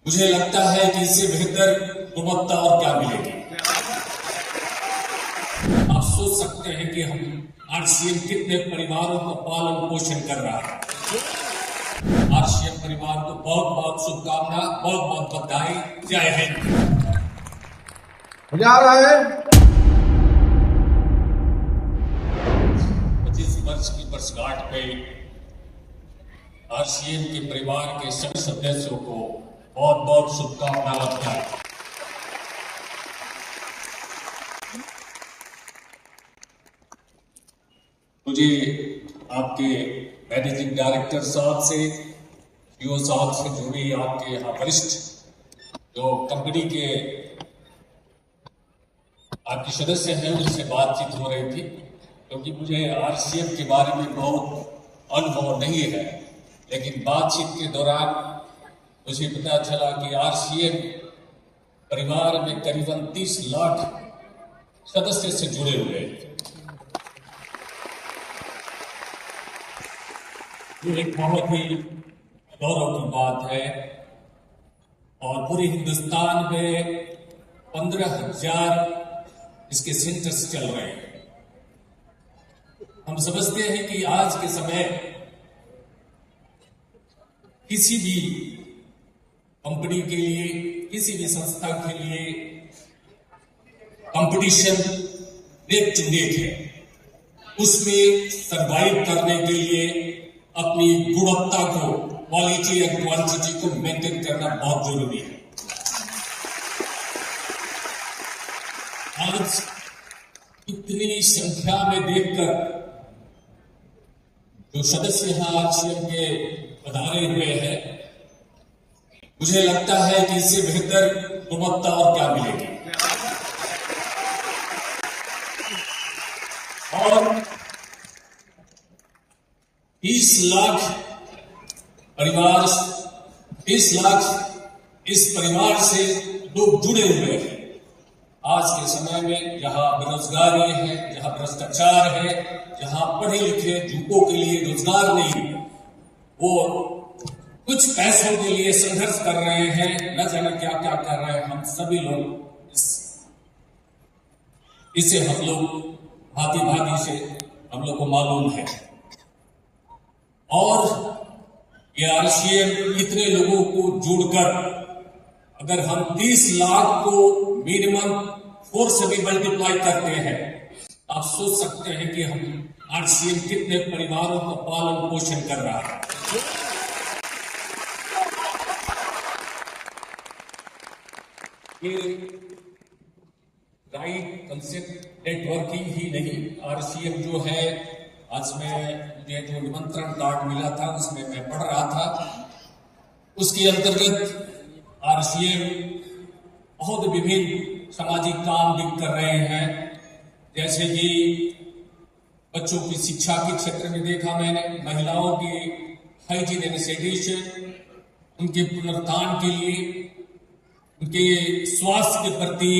मुझे लगता है कि इससे बेहतर गुणवत्ता और क्या मिलेगी। आप सोच सकते हैं कि हम आरसीएम कितने परिवारों का पालन पोषण कर रहा है। आरसीएम परिवार को बहुत बहुत शुभकामना, बहुत बहुत बधाई। जय हिंद। मजा आ रहा है। 25 वर्ष की वर्षगांठ पे आरसीएम के परिवार के सभी सदस्यों को बहुत बहुत शुभकामना लगता है। मुझे आपके मैनेजिंग डायरेक्टर साहब से, सीईओ साहब से जुड़ी आपके यहाँ वरिष्ठ जो कंपनी के आपके सदस्य हैं उनसे बातचीत हो रही थी, क्योंकि मुझे आरसीएम के बारे में बहुत अनुभव नहीं है, लेकिन बातचीत के दौरान मुझे पता चला कि आरसीएम परिवार में करीबन 30 लाख सदस्य से जुड़े हुए हैं। ये एक बहुत ही गौरव की बात है और पूरे हिंदुस्तान में 15,000 इसके सेंटर्स चल रहे हैं। हम समझते हैं कि आज के समय किसी भी कंपनी के लिए, किसी भी संस्था के लिए कंपटीशन नेक टू नेक है। उसमें सरवाइव करने के लिए अपनी गुणवत्ता को, क्वालिटी और क्वांटिटी को मेंटेन करना बहुत जरूरी है। आज इतनी संख्या में देखकर जो सदस्य यहाँ आरसीएम के पधारे हुए हैं, मुझे लगता है कि इससे बेहतर गुणवत्ता और क्या मिलेगी। और 30 लाख परिवार, 30 लाख इस परिवार से लोग जुड़े हुए हैं। आज के समय में जहां बेरोजगारी है, जहां भ्रष्टाचार है, जहां पढ़े लिखे युवकों के लिए रोजगार नहीं, वो कुछ पैसों के लिए संघर्ष कर रहे हैं, न जाने क्या क्या कर रहे हैं। हम सभी लोग इसे हम लोग भांति भांति से हम लोग को मालूम है। और ये आरसीएम इतने लोगों को जोड़कर अगर हम 30 लाख को मिनिमम 4 से भी मल्टीप्लाई करते हैं, आप सोच सकते हैं कि हम आरसीएम कितने परिवारों का पालन पोषण कर रहा है। ये राइट कंसेप्ट नेटवर्किंग ही नहीं, आरसीएम जो है, आज मुझे जो निमंत्रण कार्ड मिला था उसमें मैं पढ़ रहा था, उसके अंतर्गत आरसीएम बहुत विभिन्न सामाजिक काम भी कर रहे हैं। जैसे कि बच्चों की शिक्षा के क्षेत्र में देखा मैंने, महिलाओं की हाइजीन एंड सैनिटेशन, उनके पुनरुत्थान के लिए, उनके स्वास्थ्य के प्रति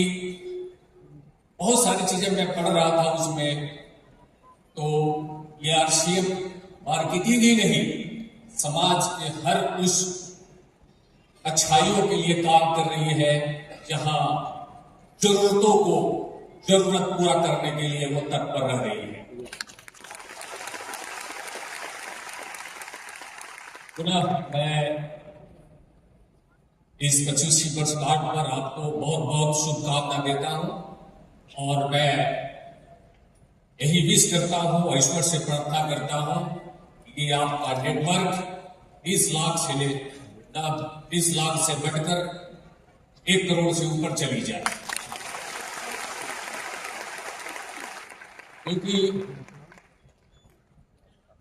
बहुत सारी चीजें मैं पढ़ रहा था उसमें। तो ये आरसीएम मार्केटिंग ही नहीं, समाज के हर उस अच्छाइयों के लिए काम कर रही है जहां जरूरतों को जरूरत पूरा करने के लिए वो तत्पर रह रही है। पुनः मैं इस 25वीं वर्षगांठ पर आपको बहुत बहुत शुभकामना देता हूं और मैं यही विश करता हूं और ईश्वर से प्रार्थना करता हूं कि आपका नेटवर्क 20 लाख से बढ़कर 1 करोड़ से ऊपर चली जाए, क्योंकि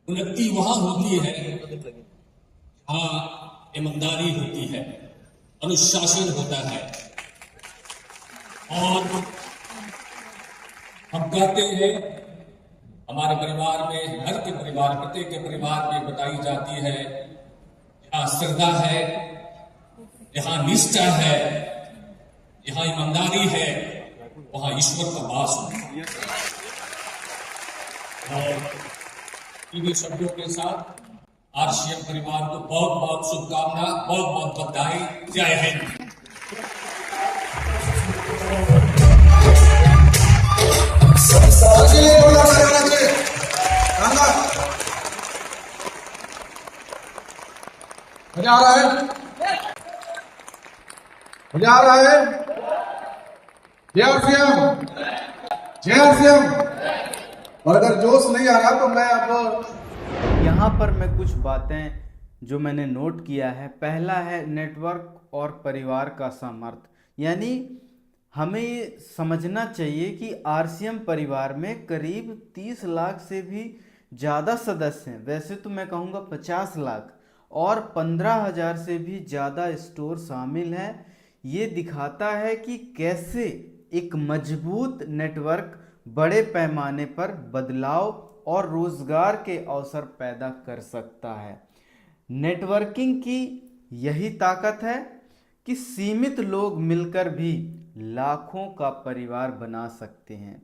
उन्नति वहां होती है जहां ईमानदारी होती है, अनुशासन होता है। और हम कहते हैं हमारे परिवार में, हर के परिवार, प्रत्येक के परिवार में बताई जाती है, जहां श्रद्धा है, जहां निष्ठा है, जहां ईमानदारी है, वहां ईश्वर का वास होता है। और इन्हीं शब्दों के साथ आरसीएम परिवार को बहुत बहुत शुभकामना, बहुत बहुत बधाई। जय हिंद। मजा आ रहा है? मजा आ रहा है? जय आरसीएम, जय आरसीएम। और अगर जोश नहीं आ रहा तो मैं अब यहाँ पर मैं कुछ बातें जो मैंने नोट किया है। पहला है नेटवर्क और परिवार का सामर्थ्य, यानी हमें ये समझना चाहिए कि आरसीएम परिवार में करीब 30 लाख से भी ज़्यादा सदस्य हैं। वैसे तो मैं कहूँगा 50 लाख और 15,000 से भी ज़्यादा स्टोर शामिल हैं। ये दिखाता है कि कैसे एक मजबूत नेटवर्क बड़े पैमाने पर बदलाव और रोजगार के अवसर पैदा कर सकता है। नेटवर्किंग की यही ताकत है कि सीमित लोग मिलकर भी लाखों का परिवार बना सकते हैं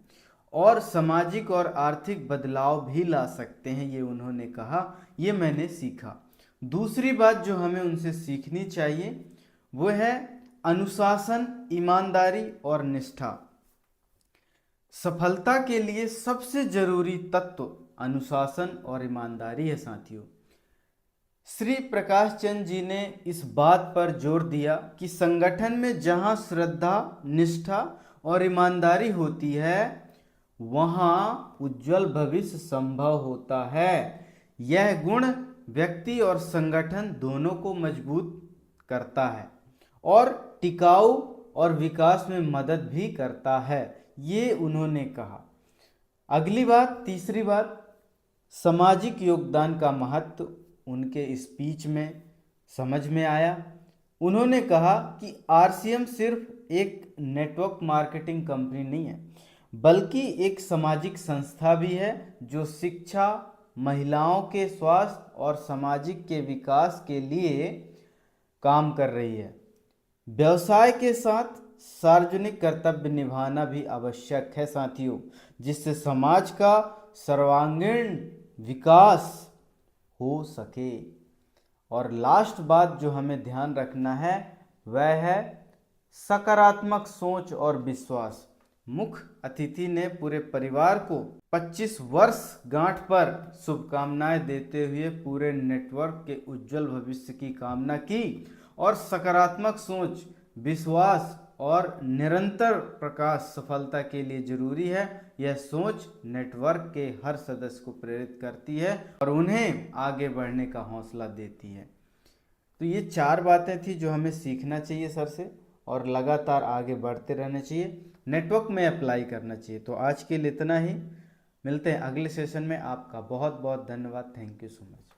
और सामाजिक और आर्थिक बदलाव भी ला सकते हैं। ये उन्होंने कहा, ये मैंने सीखा। दूसरी बात जो हमें उनसे सीखनी चाहिए वो है अनुशासन, ईमानदारी और निष्ठा। सफलता के लिए सबसे जरूरी तत्व अनुशासन और ईमानदारी है साथियों। श्री प्रकाश चंद जी ने इस बात पर जोर दिया कि संगठन में जहां श्रद्धा, निष्ठा और ईमानदारी होती है वहां उज्जवल भविष्य संभव होता है। यह गुण व्यक्ति और संगठन दोनों को मजबूत करता है और टिकाऊ और विकास में मदद भी करता है, ये उन्होंने कहा। अगली बात, तीसरी बात, सामाजिक योगदान का महत्व उनके स्पीच में समझ में आया। उन्होंने कहा कि आरसीएम सिर्फ एक नेटवर्क मार्केटिंग कंपनी नहीं है, बल्कि एक सामाजिक संस्था भी है जो शिक्षा, महिलाओं के स्वास्थ्य और सामाजिक के विकास के लिए काम कर रही है। व्यवसाय के साथ सार्वजनिक कर्तव्य निभाना भी आवश्यक है साथियों, जिससे समाज का सर्वांगीण विकास हो सके। और लास्ट बात जो हमें ध्यान रखना है वह है सकारात्मक सोच और विश्वास। मुख्य अतिथि ने पूरे परिवार को 25 वर्ष गांठ पर शुभकामनाएं देते हुए पूरे नेटवर्क के उज्जवल भविष्य की कामना की और सकारात्मक सोच, विश्वास और निरंतर प्रकाश सफलता के लिए जरूरी है। यह सोच नेटवर्क के हर सदस्य को प्रेरित करती है और उन्हें आगे बढ़ने का हौसला देती है। तो ये 4 बातें थी जो हमें सीखना चाहिए सर से और लगातार आगे बढ़ते रहना चाहिए, नेटवर्क में अप्लाई करना चाहिए। तो आज के लिए इतना ही, मिलते हैं अगले सेशन में। आपका बहुत बहुत धन्यवाद। Thank you so much.